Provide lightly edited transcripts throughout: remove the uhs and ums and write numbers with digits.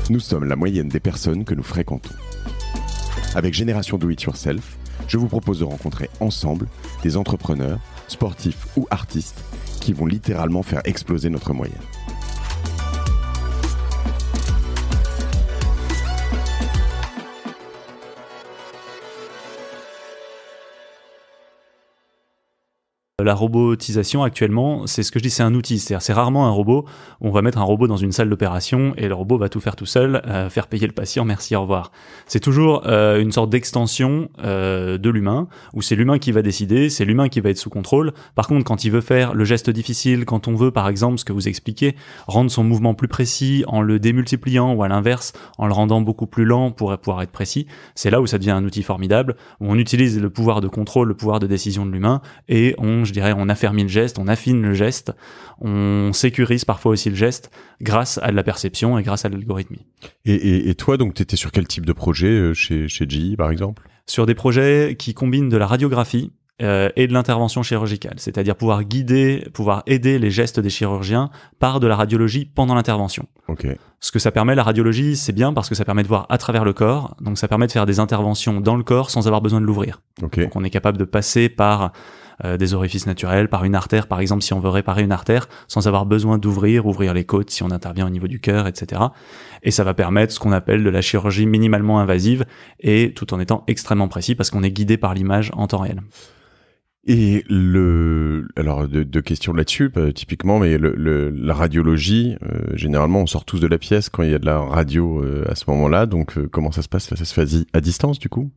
Nous sommes la moyenne des personnes que nous fréquentons. Avec Génération Do It Yourself, je vous propose de rencontrer ensemble des entrepreneurs, sportifs ou artistes qui vont littéralement faire exploser notre moyenne. La robotisation actuellement, c'est ce que je dis, c'est un outil. C'est-à-dire, c'est rarement un robot. On va mettre un robot dans une salle d'opération et le robot va tout faire tout seul, faire payer le patient, merci, au revoir. C'est toujours une sorte d'extension de l'humain, où c'est l'humain qui va décider, c'est l'humain qui va être sous contrôle. Par contre, quand il veut faire le geste difficile, quand on veut, par exemple, ce que vous expliquez, rendre son mouvement plus précis en le démultipliant ou à l'inverse, en le rendant beaucoup plus lent pour pouvoir être précis, c'est là où ça devient un outil formidable, où on utilise le pouvoir de contrôle, le pouvoir de décision de l'humain et on affermit le geste, on affine le geste, on sécurise parfois aussi le geste grâce à de la perception et grâce à l'algorithmie. Et toi, donc, tu étais sur quel type de projet chez GE, par exemple ? Sur des projets qui combinent de la radiographie et de l'intervention chirurgicale, c'est-à-dire pouvoir aider les gestes des chirurgiens par de la radiologie pendant l'intervention. Okay. Ce que ça permet, la radiologie, c'est bien parce que ça permet de voir à travers le corps, donc ça permet de faire des interventions dans le corps sans avoir besoin de l'ouvrir. Okay. Donc on est capable de passer par des orifices naturels, par une artère, par exemple, si on veut réparer une artère, sans avoir besoin ouvrir les côtes si on intervient au niveau du cœur, etc. Et ça va permettre ce qu'on appelle de la chirurgie minimalement invasive, et tout en étant extrêmement précis, parce qu'on est guidé par l'image en temps réel. Et alors deux questions là-dessus, typiquement, mais la radiologie, généralement, on sort tous de la pièce quand il y a de la radio à ce moment-là. Donc, comment ça se passe ? Ça se fait à distance, du coup ?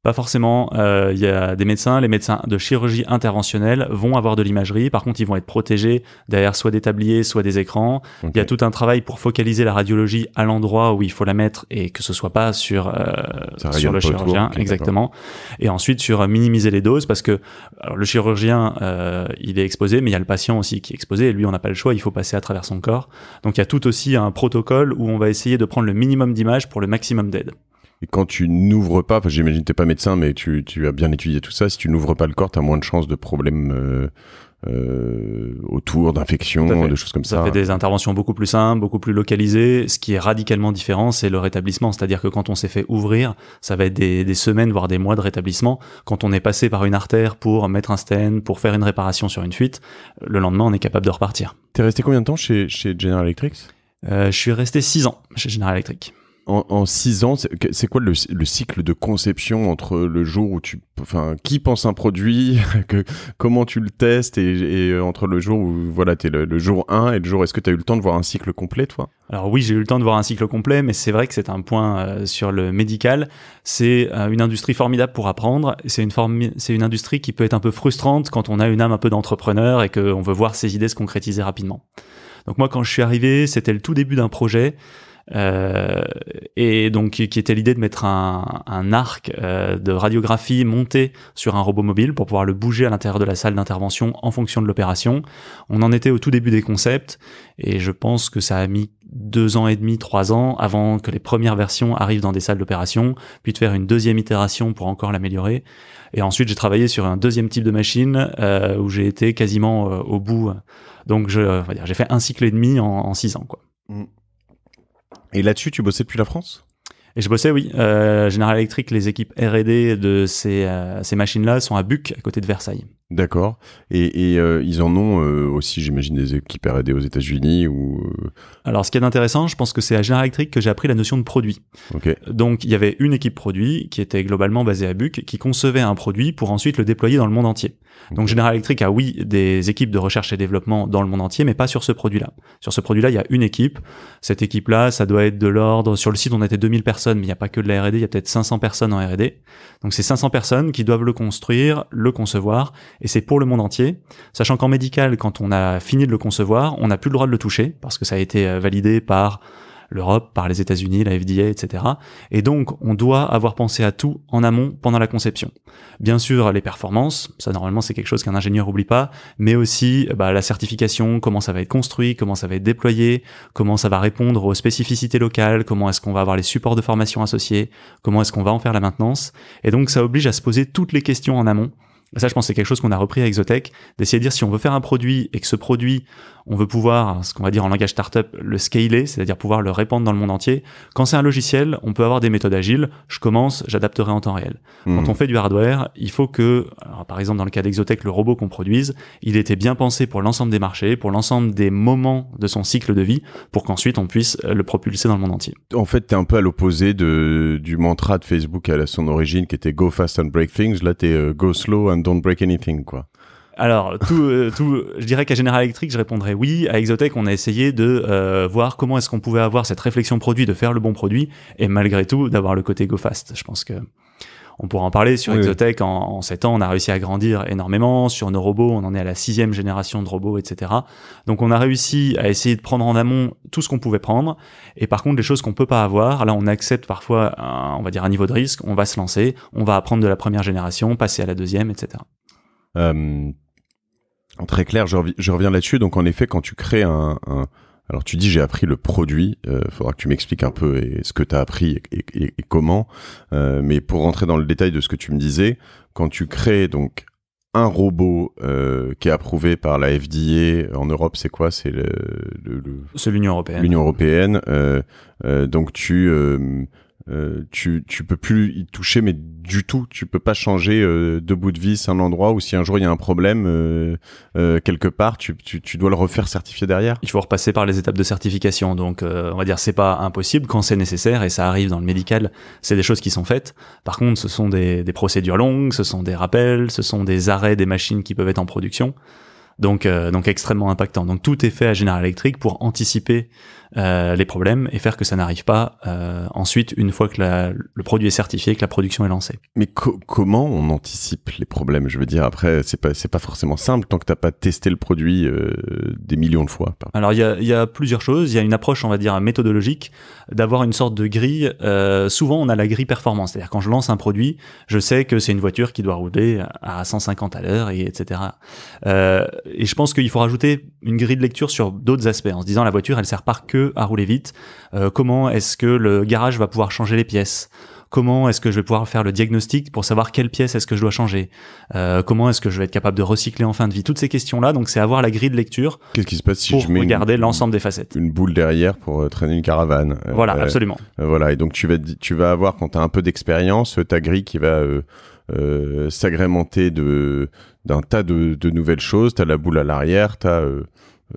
Pas forcément. Il y a des médecins, les médecins de chirurgie interventionnelle vont avoir de l'imagerie. Par contre, ils vont être protégés derrière soit des tabliers, soit des écrans. Okay. Il y a tout un travail pour focaliser la radiologie à l'endroit où il faut la mettre et que ce soit pas sur le chirurgien, okay, exactement. Et ensuite sur minimiser les doses parce que alors, le chirurgien il est exposé, mais il y a le patient aussi qui est exposé et lui on n'a pas le choix, il faut passer à travers son corps. Donc il y a tout aussi un protocole où on va essayer de prendre le minimum d'images pour le maximum d'aide. Et quand tu n'ouvres pas, j'imagine que t'es pas médecin, mais tu as bien étudié tout ça, si tu n'ouvres pas le corps, t'as moins de chances de problèmes autour, d'infections, de choses comme ça. Ça fait des interventions beaucoup plus simples, beaucoup plus localisées. Ce qui est radicalement différent, c'est le rétablissement. C'est-à-dire que quand on s'est fait ouvrir, ça va être des semaines, voire des mois de rétablissement. Quand on est passé par une artère pour mettre un stent, pour faire une réparation sur une fuite, le lendemain, on est capable de repartir. T'es resté combien de temps chez General Electric ? Je suis resté 6 ans chez General Electric. En 6 ans, c'est quoi le cycle de conception entre le jour où qui pense un produit, comment tu le testes et entre le jour où t'es le jour 1 et le jour, est-ce que tu as eu le temps de voir un cycle complet, toi ? Alors oui, j'ai eu le temps de voir un cycle complet, mais c'est vrai que c'est un point sur le médical. C'est une industrie formidable pour apprendre. C'est une industrie qui peut être un peu frustrante quand on a une âme un peu d'entrepreneur et qu'on veut voir ses idées se concrétiser rapidement. Donc moi, quand je suis arrivé, c'était le tout début d'un projet. Et donc qui était l'idée de mettre un arc de radiographie monté sur un robot mobile pour pouvoir le bouger à l'intérieur de la salle d'intervention en fonction de l'opération. On en était au tout début des concepts et je pense que ça a mis 2 ans et demi, 3 ans avant que les premières versions arrivent dans des salles d'opération, puis de faire une deuxième itération pour encore l'améliorer. Et ensuite, j'ai travaillé sur un deuxième type de machine où j'ai été quasiment au bout. Donc j'ai fait un cycle et demi en 6 ans, quoi. Et là-dessus, tu bossais depuis la France ? Et je bossais, oui. General Electric, les équipes R&D de ces machines-là sont à Buc, à côté de Versailles. D'accord. Et ils en ont aussi, j'imagine, des équipes R&D aux États-Unis ou... Alors, ce qui est intéressant, je pense que c'est à General Electric que j'ai appris la notion de produit. Okay. Donc, il y avait une équipe produit qui était globalement basée à Buc, qui concevait un produit pour ensuite le déployer dans le monde entier. Okay. Donc, General Electric a, oui, des équipes de recherche et développement dans le monde entier, mais pas sur ce produit-là. Sur ce produit-là, il y a une équipe. Cette équipe-là, ça doit être de l'ordre... Sur le site, on était 2000 personnes, mais il n'y a pas que de la R&D, il y a peut-être 500 personnes en R&D. Donc, c'est 500 personnes qui doivent le construire, le concevoir, et c'est pour le monde entier. Sachant qu'en médical, quand on a fini de le concevoir, on n'a plus le droit de le toucher, parce que ça a été validé par l'Europe, par les États-Unis, la FDA, etc. Et donc, on doit avoir pensé à tout en amont pendant la conception. Bien sûr, les performances, ça normalement c'est quelque chose qu'un ingénieur oublie pas, mais aussi la certification, comment ça va être construit, comment ça va être déployé, comment ça va répondre aux spécificités locales, comment est-ce qu'on va avoir les supports de formation associés, comment est-ce qu'on va en faire la maintenance. Et donc, ça oblige à se poser toutes les questions en amont. Ça, je pense que c'est quelque chose qu'on a repris à Exotech, d'essayer de dire si on veut faire un produit et que ce produit, on veut pouvoir, ce qu'on va dire en langage startup, le scaler, c'est-à-dire pouvoir le répandre dans le monde entier. Quand c'est un logiciel, on peut avoir des méthodes agiles. Je commence, j'adapterai en temps réel. Quand on fait du hardware, il faut que, alors, par exemple dans le cas d'Exotech, le robot qu'on produise, il était bien pensé pour l'ensemble des marchés, pour l'ensemble des moments de son cycle de vie, pour qu'ensuite on puisse le propulser dans le monde entier. En fait, t'es un peu à l'opposé du mantra de Facebook à son origine, qui était Go fast and break things. Là, t'es Go slow and don't break anything, quoi. Alors, je dirais qu'à General Electric, je répondrais oui. À Exotech, on a essayé de voir comment est-ce qu'on pouvait avoir cette réflexion produit, de faire le bon produit, et malgré tout, d'avoir le côté go fast. Je pense que on pourra en parler. Sur Exotech, en 7 ans, on a réussi à grandir énormément. Sur nos robots, on en est à la 6e génération de robots, etc. Donc, on a réussi à essayer de prendre en amont tout ce qu'on pouvait prendre. Et par contre, les choses qu'on peut pas avoir, là, on accepte parfois, on va dire, un niveau de risque. On va se lancer, on va apprendre de la première génération, passer à la 2e, etc. Très clair, je reviens là-dessus. Donc, en effet, quand tu crées alors tu dis j'ai appris le produit, faudra que tu m'expliques un peu ce que tu as appris et comment. Mais pour rentrer dans le détail de ce que tu me disais, quand tu crées donc un robot qui est approuvé par la FDA en Europe, c'est quoi? C'est c'est l'Union européenne. L'Union européenne. Donc tu peux plus y toucher, mais du tout. Tu peux pas changer de bout de vis un endroit où si un jour il y a un problème quelque part, tu dois le refaire certifier derrière. Il faut repasser par les étapes de certification. Donc, on va dire c'est pas impossible quand c'est nécessaire et ça arrive dans le médical. C'est des choses qui sont faites. Par contre, ce sont des procédures longues, ce sont des rappels, ce sont des arrêts des machines qui peuvent être en production. Donc extrêmement impactant. Donc tout est fait à General Electric pour anticiper les problèmes et faire que ça n'arrive pas ensuite une fois que le produit est certifié, que la production est lancée. Mais comment on anticipe les problèmes? Je veux dire, après c'est pas forcément simple tant que t'as pas testé le produit des millions de fois. Alors il y a plusieurs choses. Il y a une approche, on va dire, méthodologique, d'avoir une sorte de grille. Souvent on a la grille performance, c'est-à-dire quand je lance un produit, je sais que c'est une voiture qui doit rouler à 150 à l'heure et etc. Et je pense qu'il faut rajouter une grille de lecture sur d'autres aspects, en se disant la voiture, elle sert pas que à rouler vite. Comment est-ce que le garage va pouvoir changer les pièces? Comment est-ce que je vais pouvoir faire le diagnostic pour savoir quelle pièce est-ce que je dois changer? Comment est-ce que je vais être capable de recycler en fin de vie? Toutes ces questions-là, donc c'est avoir la grille de lecture. Qu'est-ce qui se passe si je mets regarder l'ensemble des facettes? Une boule derrière pour traîner une caravane. Voilà, absolument. Voilà, et donc tu vas avoir, quand tu as un peu d'expérience, ta grille qui va s'agrémenter d'un tas de nouvelles choses. T'as la boule à l'arrière, t'as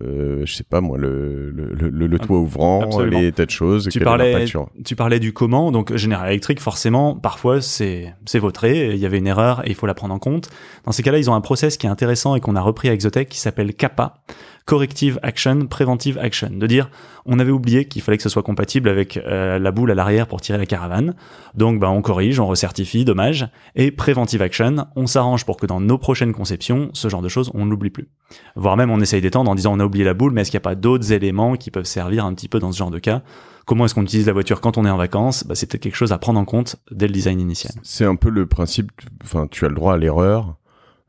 je sais pas moi, le toit ouvrant, absolument. les tas de choses. Tu parlais du comment, donc General Electric, forcément, parfois c'est vautré, il y avait une erreur et il faut la prendre en compte. Dans ces cas-là, ils ont un process qui est intéressant et qu'on a repris à Exotech qui s'appelle CAPA, Corrective Action, Preventive Action, de dire on avait oublié qu'il fallait que ce soit compatible avec la boule à l'arrière pour tirer la caravane, donc on corrige, on recertifie, dommage, et Preventive Action, on s'arrange pour que dans nos prochaines conceptions, ce genre de choses, on ne l'oublie plus. Voire même on essaye d'étendre en disant on a oublié la boule, mais est-ce qu'il n'y a pas d'autres éléments qui peuvent servir un petit peu dans ce genre de cas? Comment est-ce qu'on utilise la voiture quand on est en vacances? C'est peut-être quelque chose à prendre en compte dès le design initial. C'est un peu le principe, tu as le droit à l'erreur.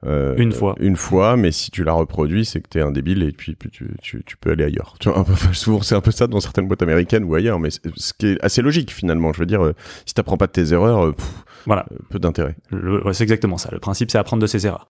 Une fois, mais si tu la reproduis, c'est que t'es un débile et puis tu peux aller ailleurs. Tu vois, souvent c'est un peu ça dans certaines boîtes américaines ou ailleurs, mais ce qui est assez logique finalement. Je veux dire, si t'apprends pas de tes erreurs, voilà, peu d'intérêt. C'est exactement ça. Le principe, c'est apprendre de ses erreurs.